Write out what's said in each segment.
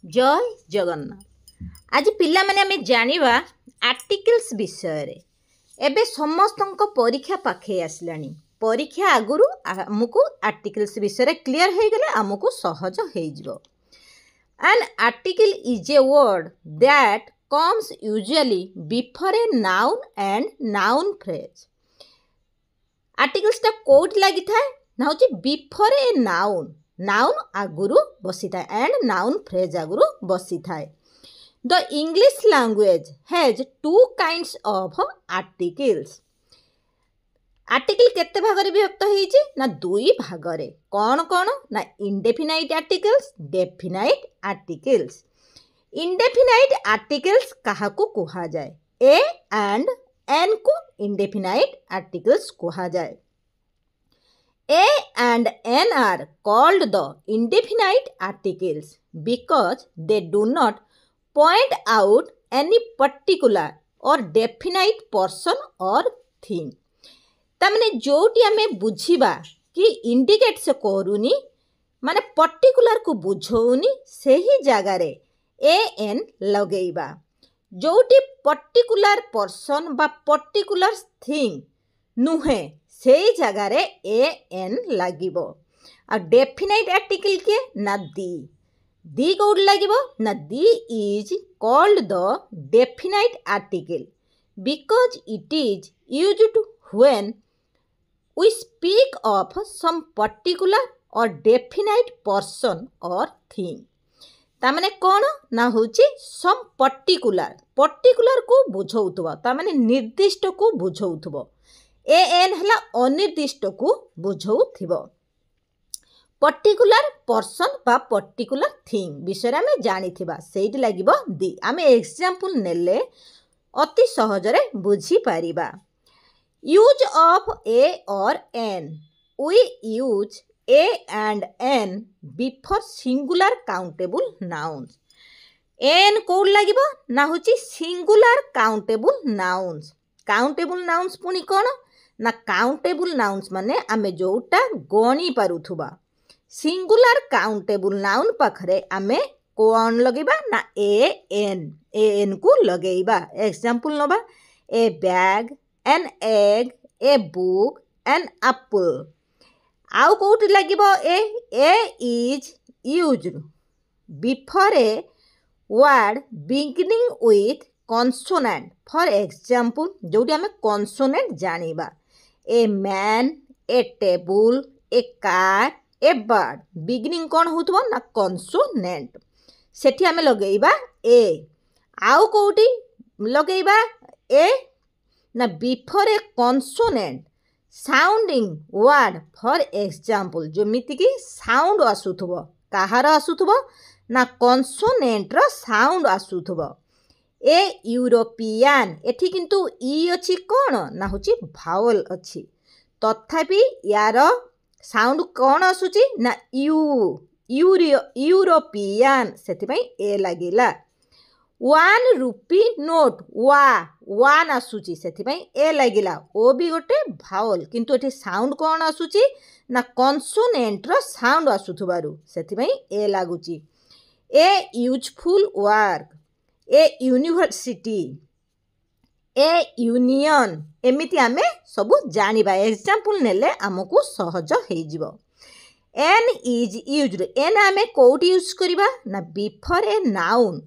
जय जगन्नाथ। आज पिला माने आमे जानिबा आर्टिकल्स विषय रे। एबे समस्तंक परीक्षा पाखे आसलानी। परीक्षा आगुरु हमकु आर्टिकल्स विषय रे क्लियर हे गले हमकु सहज हे जिवो। An article is a word that comes usually before a noun and noun phrase. Articles टा कोड लागि थाए ना होची बिफोर ए नाउन नाउन आगुरु बसी थाए एंड नाउन फ्रेज आगुरु बसी थाए। The English language has two kinds of articles. Article केते भाग रे विभक्त हेची ना दुई भाग रे। कोन कोन ना indefinite articles definite articles. Indefinite articles काहाकू कुहा जाए ए एंड एन को इंडेफिनाइट आर्टिकल्स कुहा जाए। A and N are called the indefinite articles because they do not point out any particular or definite person or thing. तामने जोटी आमे बुझीबा कि indicate से करूनी माने पर्टिकुलर को बुझौनी सही जगह रे ए एन लगेइबा। जोटी पर्टिकुलर पर्सन बा पर्टिकुलर थिंग नुहे से जगह रे ए एन लागिबो। आ डेफिनाइट आर्टिकल के ना दी कोड लागिबो ना the is called the definite article because it is used when we speak of some particular or definite person or thing. तामने कौन ना होची सम पर्टिकुलर को बुझौथबो तामने निर्दिष्ट को बुझौथबो। ए एन हला अनिर्दिष्ट को बुझौथिबो। पर्टिकुलर पर्सन बा पर्टिकुलर थिंग विषय आमे जानिथिबा सेइट लागिबो दी। आमे एग्जांपल नेले अति सहज रे बुझी Paribas. Use of a or an we use a and an before singular countable nouns. An कोड लागिबो ना होची singular countable nouns. Countable nouns पुनी कोन ना काउंटेबल नाउन्स माने आमे जोटा गणी पारुथुबा। सिंगुलर काउंटेबल नाउन पाखरे आमे कोन लगेबा ना ए एन को लगेबा। एग्जांपल नबा a bag an egg a book an apple. आउ कोट लागिबो a is used before a word beginning with consonant. For example जोटी आमे कॉन्सोनेंट जानिबा a man a table a car a bird beginning कौन होतबो ना कॉन्सोनेंट सेठी आमे लगेइबा ए। आउ कोटी लगेइबा ए ना before a consonant sounding word. For example जेमिति कि साउंड आसुथबो काहार आसुथबो ना कॉन्सोनेंट रो साउंड आसुथबो। ए यूरोपियन एठी किंतु ई अछि कोन ना होची भावल अछि तथापि यार साउंड कोन आसुची ना यूरोपियन सेति पई ए लागिला। 1 रुपी नोट वन आसुची सेति पई ए लागिला। ओ भी गोटे भावल किंतु एठी साउंड कोन आसुची ना कॉन्सोनेंट रो साउंड आसुथबारु सेति पई ए लागुची। A useful work a university a union एमिति आमे सबु जानिबा। एग्जांपल नेले हमकु सहज हे जिवो। एन इज यूज्ड एन आमे कोड यूज करिबा ना before a noun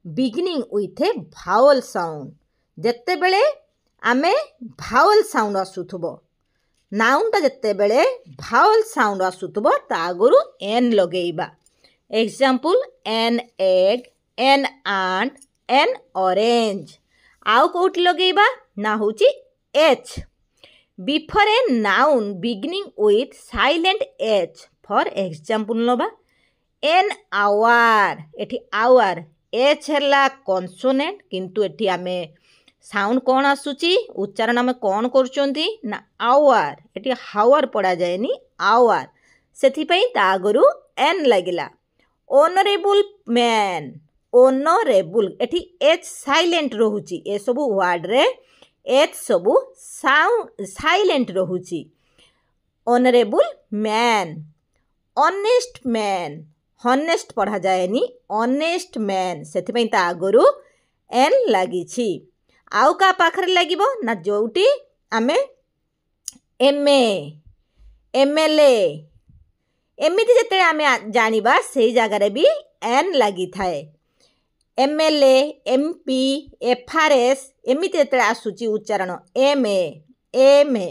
beginning with A Bhawal sound. जत्ते बेले आमे भावल साउंड आसुथबो नाउन ता जत्ते बेले भावल साउंड आसुथबो ता आगुरु एन लगेइबा। Example an egg an ant an orange. आउ कोट लगेइबा ना होची H before a noun beginning with silent H. For example नबा एन आवर एठी आवर एच हला कॉन्सोनेंट किंतु एठी आमे साउंड कोन आसुची उच्चारण आमे कोन करचोंती ना आवर एठी हावर पड़ा जायनी आवर सेथि पई ता आगरु एन लागिला। ऑनरेबल मैन ऑनरेबल एठी एच साइलेंट रहुची ए सबु वर्ड रे एच सबु साउंड साइलेंट रहुची। Honourable man honest man honest पढ़ा जाएनी ऑनेस्ट मैन से आगुरु एन लगी आउ का पाखरे लगिबो ना जोटी आमे एमए एमएलए एमिति जेते आमे जानिबा सेही जगार भी एन लगी थाए एमएलए एमपी एफआरएस एमिति जेते आसुची उच्चारण एमए एमए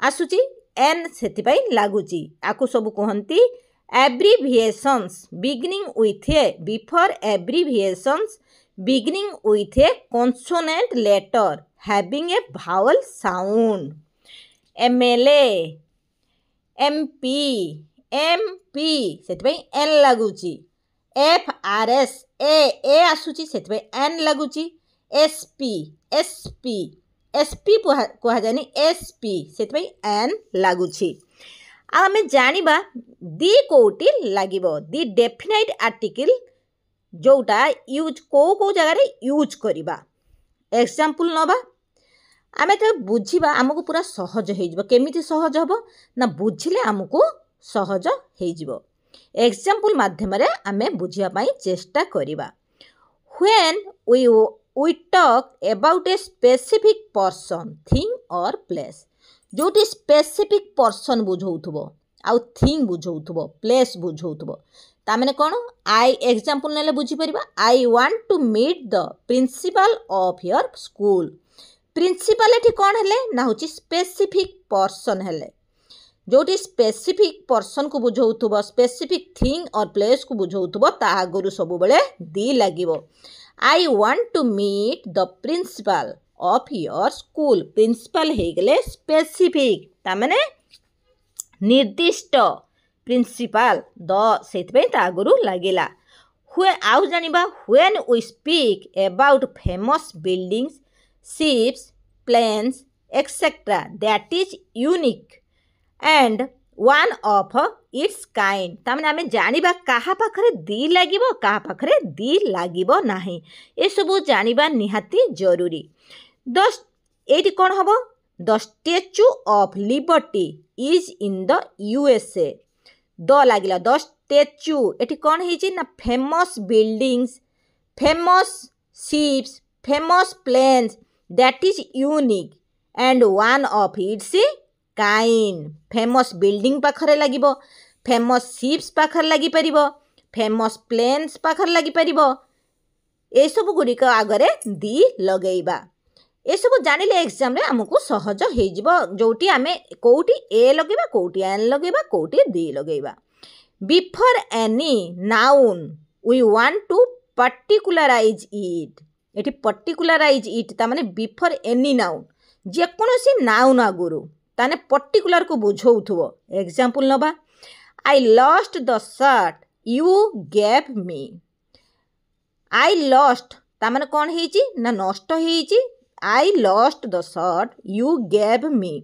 आसुची एन सेतिपाई लागुची आकु सब कहंती abbreviations beginning with a before abbreviations beginning with a consonant letter having a vowel sound MLA MP MP सेतबे N लागुची FRS ए आसुची सेतबे N लागुची SP SP SP कहा जानी SP सेतबे N लागुची आमे जानिबा दी कोटी लागिबो दी डेफिनाइट आर्टिकल जोटा use को जगह यूज करिबा एग्जांपल नबा आमे तो बुझिबा हमको पूरा सहज हो जिवो केमिति सहज हबो ना बुझिले हमको सहज हो जिवो एग्जांपल माध्यम रे आमे बुझिया पई चेष्टा करिबा when we talk about a specific person thing or place जोटी स्पेसिफिक पर्सन बुझौथबो आउ थिंग बुझौथबो प्लेस बुझौथबो ता माने कोन आई एग्जांपल नेले बुझी परिबा I want to meet the principal of your school principal एठी कोन हेले ना होची स्पेसिफिक पर्सन हेले जोटी स्पेसिफिक पर्सन को बुझौथबो स्पेसिफिक थिंग और प्लेस को बुझौथबो ता आगरु सब बेले दी लागिवो I want to meet the principal of your school principal हे गले स्पेसिफिक ता माने निर्दिष्ट प्रिंसिपल द सेतबे ता आगरु लागिला हुए आउ जानिबा when we speak about famous buildings ships planes etcetera that is unique and one of its kind ता माने आमे जानिबा काहा पाखरे दी लागिबो काहा पाखरे दी लागिबो नाही ए सब जानिबा निहाती जरूरी एटी कौन हम the Statue of Liberty is in the USA the लगिला द स्टैच्यू एटी कौन है ना famous buildings famous ships famous planes that is unique and one of its kind famous building पाखरे लगिबो फेमस शिप्स पाखरे लगी परिबो फेमस प्लेन्स पाखरे लगी परिबो ए सब गुड़िक आगरे दी लगेइबा ये सब जानिले एग्जाम रे हमको सहज हो जिवो जोटी आमे कोठी ए लगेबा कोठी एन लगेबा कोठी दी लगेबा before any noun we want to particularize it एटी पर्टिकुलराइज इट ता माने बिफोर एनी नाउन जे कोनोसी नाउन आगुरु ताने पर्टिकुलर को बुझौथबो एग्जांपल नबा I lost the shirt you gave me I lost ता माने कोन हेची ना नष्ट हेची I lost the shirt you gave me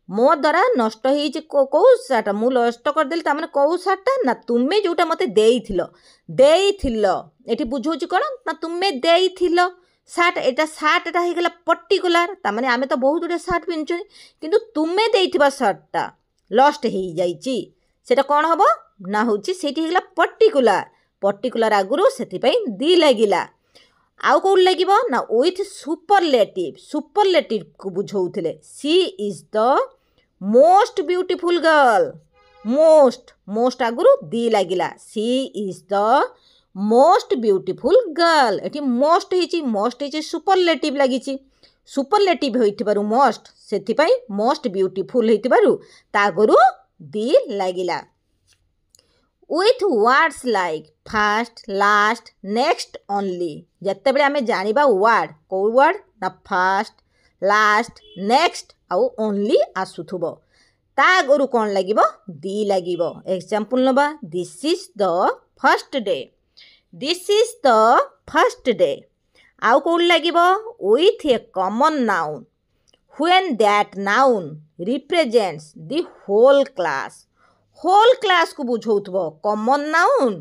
मो द्वारा नष्ट हो कौ सार्ट मु नष्ट करदेली ताने कौ सार्टा ना तुम्हें जोटा मत देइथिल बुझौची कौन ना तुम्हें देइथिल सार्ट एटा सार्टा होगला पर्टिकुलर ताने आमे तो बहुत गुड़े सार्ट पिंधुँ किंतु तुम्हें देइथिबा सार्टा लस्ट हो जाइए सेटा कौन हम ना हूँ से पर्टिकुलर आगुरी से दी लगिला आउ कौन लगे ना विथ सुपरलेटिव को बुझौले she is the most beautiful girl most आगुरी दी लगिला she is the most beautiful girl ये मोस्ट हो सुपरलेटिव लगी सुपरलेटिव हो मोस्ट से मोस्ट ब्यूटीफुल हो the लगिला with words like first last next only जत्ते बड़े आमे जानिबा वर्ड को वर्ड ना फर्स्ट लास्ट नेक्स्ट आउ ओनली आसुथुबो ता गरु कोन लागिबो दी लागिबो एग्जांपल नबा this is the first day आउ कोन लागिबो with a common noun when that noun represents the whole class को बुझौथबो कॉमन नाउन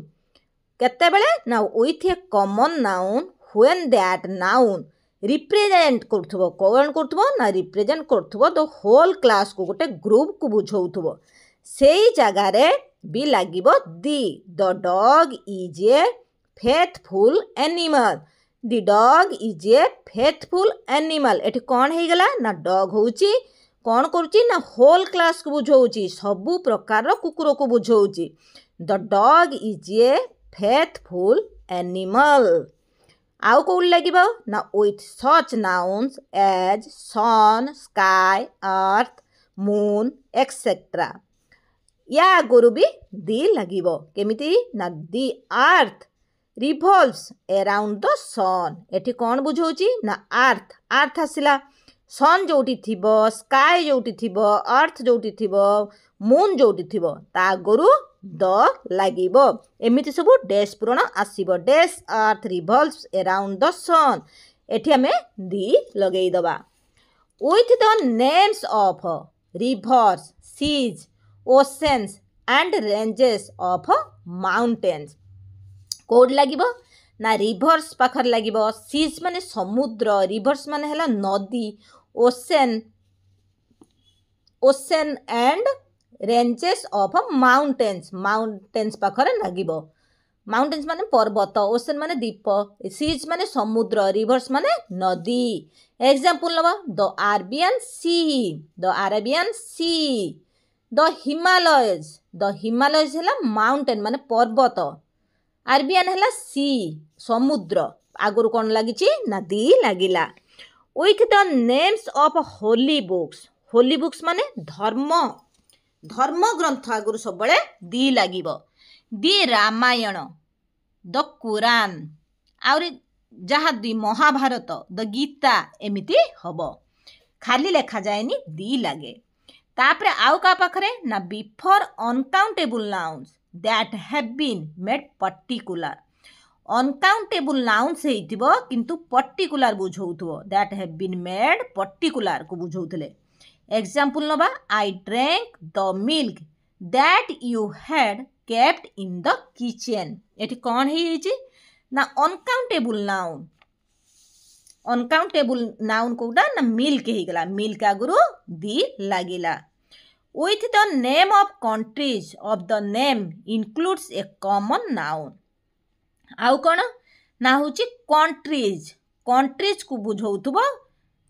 केते बेले ना with a common noun when that noun represent करथबो कौन करथबो ना रिप्रेजेंट करथबो द होल क्लास को गोटे ग्रुप को बुझौथबो सेई जगह रे बी लागिबो the the dog is a faithful animal the dog is a faithful animal एठी कौन हे गला ना डॉग होउची कौन करूची ना होल क्लास को बुझाउची सबु प्रकार कुकुर को बुझाउची the dog is a faithful animal आउ कौन लगिबो ना with such nouns as sun sky earth moon etcetera या आगुरु भी दी लगिबो केमिति ना दी अर्थ रिभल्व्स अराउंड द सन एठी कौन बुझाउची ना अर्थ अर्थ आसिला सन जोटी थिबो स्काई जोटी थिबो अर्थ जोटी थिबो मून जोटी थिबो ता आगुरु द लागिबो एमिति सब डैश पूरण आसीबो dash earth revolves around the sun एठी हमें दी लगेई दबा with the names of rivers seas oceans and ranges of mountains कोड लागिबो ना रिवर्स पाखर लागिबो सीज माने समुद्र रिवर्स माने हला नदी ocean ocean and ranges of mountains mountains पाखर लागिबो माउंटेन्स माने पर्वत ओशन माने द्वीप सीज माने समुद्र रिवर्स माने नदी एग्जांपल लबा the Arabian see the Himalayas हला माउंटेन माने पर्वत अरेबियन हला सी समुद्र आगुरु कौन लगी ना दी लगिला with the names of holy books माने धर्म ग्रंथ आगुरु सब दी लगिबो दी रामायण द कुरान आउरी जहाँ दी महाभारत द गीता एमिति हबो खाली लेखा जाएनी दी लगे तापरे आउ का पाखरे ना before uncountable nouns that have been made particular uncountable nouns हेइतिबो किंतु पर्टिकुलर बुझौथबो that have been made particular को बुझौथले एग्जांपल नबा I drank the milk that you had kept in the kitchen एठी कोन हेइछि ना अनकाउंटेबल नाउन कोडा ना मिल्क हेगला मिल्क आगुरु दी लागिला with the name of countries of the name includes a common noun आउ कौन ना हूँ कंट्रीज को बुझौथबो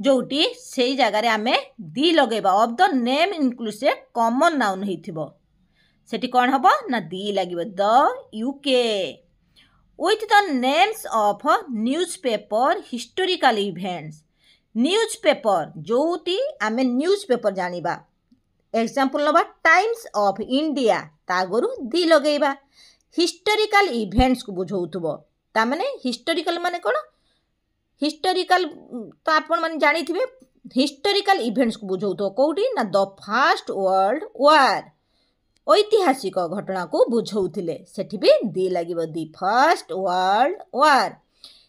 जोटी से जगार आम दी लगेबा of the name includes a common noun हेइथिबो सेठी कौन हबो ना दी लागिबो the UK with the names of newspaper historical events newspaper जोटी आम न्यूज़पेपर जानिबा एग्जांपल नबा टाइम्स ऑफ इंडिया तागरु दी लगेबा हिस्टोरिकल इवेंट्स को बुझौथबो ता माने हिस्टोरिकल माने कोन हिस्टोरिकल तो आपण माने जानि थिबे हिस्टोरिकल इवेंट्स को बुझौथो कोउटी ना द फर्स्ट वर्ल्ड वार ऐतिहासिक घटना को बुझौथिले सेठी भी दी लागिबो the First World War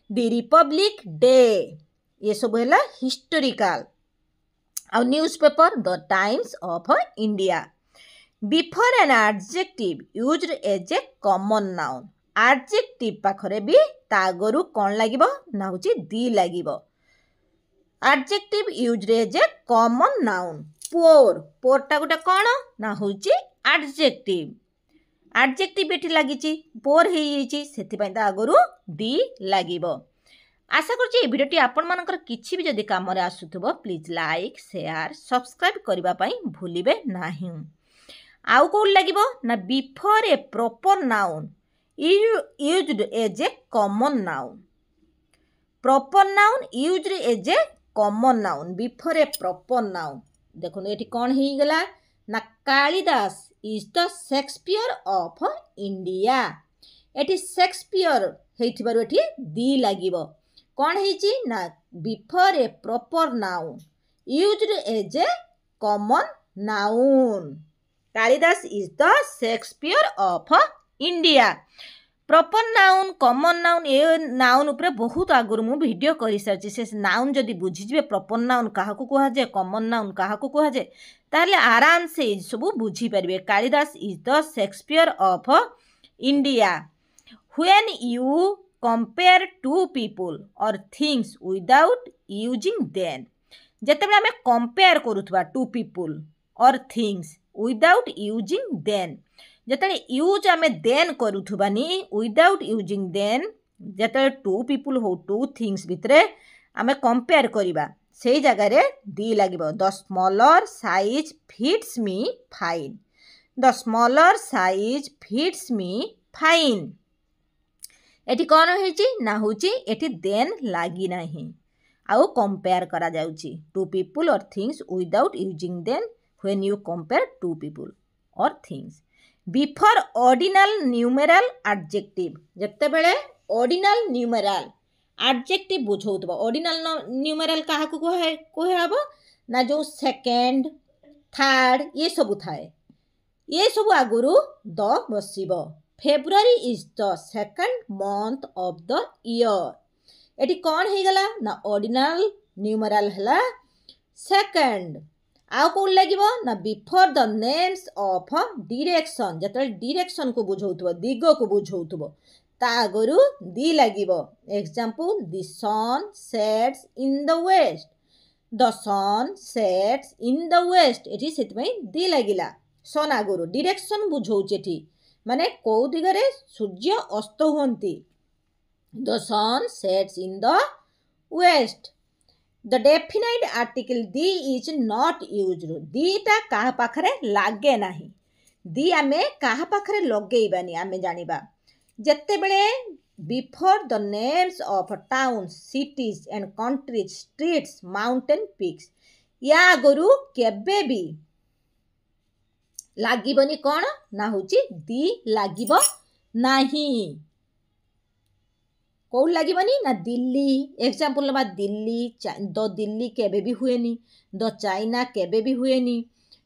the Republic Day ये सब हैला हिस्टोरिकल आ newspaper the Times of India before an adjective used as a common noun adjective पाखरे भी तागरु कौन लागिबो ना होची दी लागिबो adjective used as a common noun पोर टा गोटे कौन ना होची एडजेक्टिव एठी लागिची पोर हेइची सेति पई तागरु दी लागिबो आशा करछि ए भिडियोटी आपण मानकर किछि भी जदि काम रे आसुथबो प्लीज लाइक शेयर सब्सक्राइब करबा पई भूलिबे नाही आउ कोन लागिबो ना before a proper noun used as a common noun proper noun used as a common noun before a proper noun देखो एठी कोन हेइ गेला ना Kalidas is the Shakespeare of India एठी शेक्सपियर हेइथिबारु एठी दी लागिबो कौन हेइची ना before a proper noun used as a common noun Kalidas is the Shakespeare of India proper noun common noun a noun उपरे बहुत आगुर मु वीडियो करि सारछि से नाउन जदि बुझि जिवे प्रॉपर नाउन काहाकू कुहा जे कॉमन नाउन काहाकू कुहा जे ताले आराम से सब बुझी परिबे Kalidas is the Shakespeare of India when you compare two people or things without using them जेतेबेले आमे कंपेयर करूथबा two people or things without using them जतले यूज आमे देन करूथबानी विदाउट यूजिंग देन जतले टू पीपुल हो टू थिंग्स भितरे आमे कंपेयर करिबा सेई जगह रे दी लागिबो the smaller size fits me fine the smaller size fits me fine एठी कोन होईची ना होची एठी देन लागी नाही आउ कंपेयर करा जाउची two people or things without using them when you compare two people or things before ordinal numeral adjective जत्ते बेले ऑर्डिनल न्यूमेरल एडजेक्टिव बुझौतबो ऑर्डिनल न्यूमेरल काहा को कोहे हबो ना जो सेकंड थर्ड ये सब थाए ये सब आगुरु द बसिबो February is the second month of the year एटी कौन हो गला ना ऑर्डिनल न्यूमेरल हला सेकंड आउ कौन लगिबो ना before the names of direction जतले डायरेक्शन को बुझौतबो दिग को बुझौतबो ता आगुरु दी लागिबो example the sun sets in the west the sun sets in the west एटी सेतमै दी लागिला सन आगुरु डायरेक्शन बुझौचे एटी माने कौ दिगरे सूर्य अस्त हुंती the sun sets in the west the definite article the is not used दीटा काहा पाखरे लागे नाही दी आमे काहा पाखरे लगेइबानी आमे जानिबा जत्ते बेले before the names of towns cities and countries streets mountain peaks या गुरु केबे भी लागिबनी कौन ना होची दी लागिबो नाही कौन लागिबनी ना दिल्ली एग्जांपल नबा दिल्ली द दिल्ली केबे भी हुएनी द चाइना केबे भी हुएनी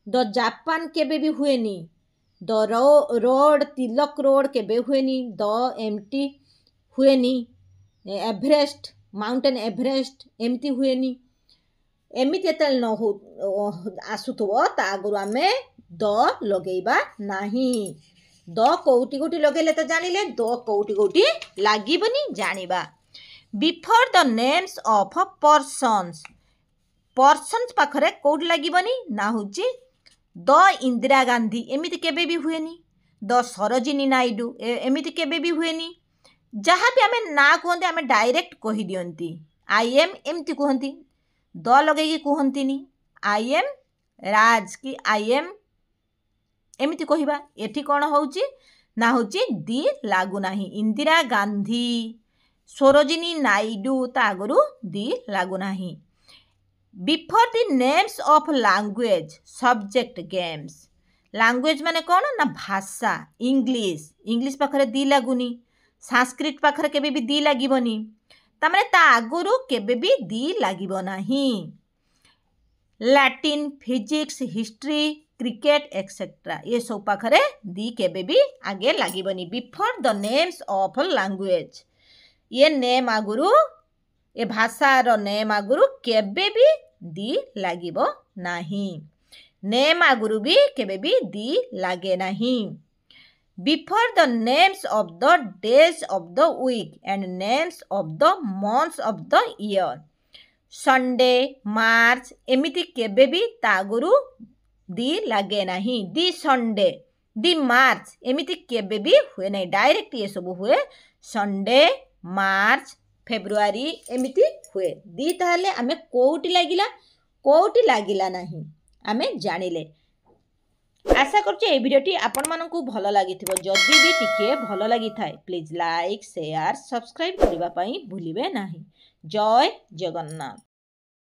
द जापान केबे भी हुएनी द रोड तिलक रोड केबे हुएनी द एमटी हुएनी एवरेस्ट माउंटेन एवरेस्ट एमती हुएनी एमिति एतल न हो आसुथबो ता आगुरु आमे द लगेइबा नाही द कोउटी कोउटी लगेले तो जानिले द कोउटी कोउटी लागिबनी जानिबा before the names of persons persons पाखरे कोउटी लागिबनी ना होची द इंदिरा गांधी एमिति केबे भी हुएनी द सरोजिनी नायडू एमिति केबे भी हुएनी जहाँ भी आमे ना कहते आमे डायरेक्ट कहि दियंती आई एम एमती कहती द लगे कहतीनी आई एम राज की आई एम एमती कहवा एठी कौन होची ना होची दी लागू नाही इंदिरा गांधी सरोजिनी नायडू ता आगुरु दी लागू नाही before the names of language subject games language माने कौन ना भाषा इंग्लिश इंग्लिश पाखरे दी लागुनी संस्कृत पाखरे केबे भी दी लागिबनी तामाने ता आगुरु केबे भी दी लागिबो नाही Latin physics history cricket etcetera ये सब पाखरे दी केबे भी आगे लागिबनी before the names of language ये नेम आगुरु ए भाषार नेम आगुरु केबे भी दी लागिबो नाही नेम आगुरु भी केबे भी दी लागे नाही before the names of the days of the week and names of the months of the year Sunday March एमिति केबे भी तागुरु दी लागे नाही दी संडे दी मार्च एमिति केबे भी हुए नहीं डायरेक्ट ये सब हुए संडे मार्च फेब्रुआरी एमिति हुए दी ताहले आमे कोउटी लागिला नाही आमे जानिले आशा करछे ए भिडियोटी आपण मानकु भलो लागिथिबो जदि भी टिके भलो लागि थाए प्लीज लाइक शेयर सब्सक्राइब करबा पई भूलिबे नाही जय जगन्नाथ।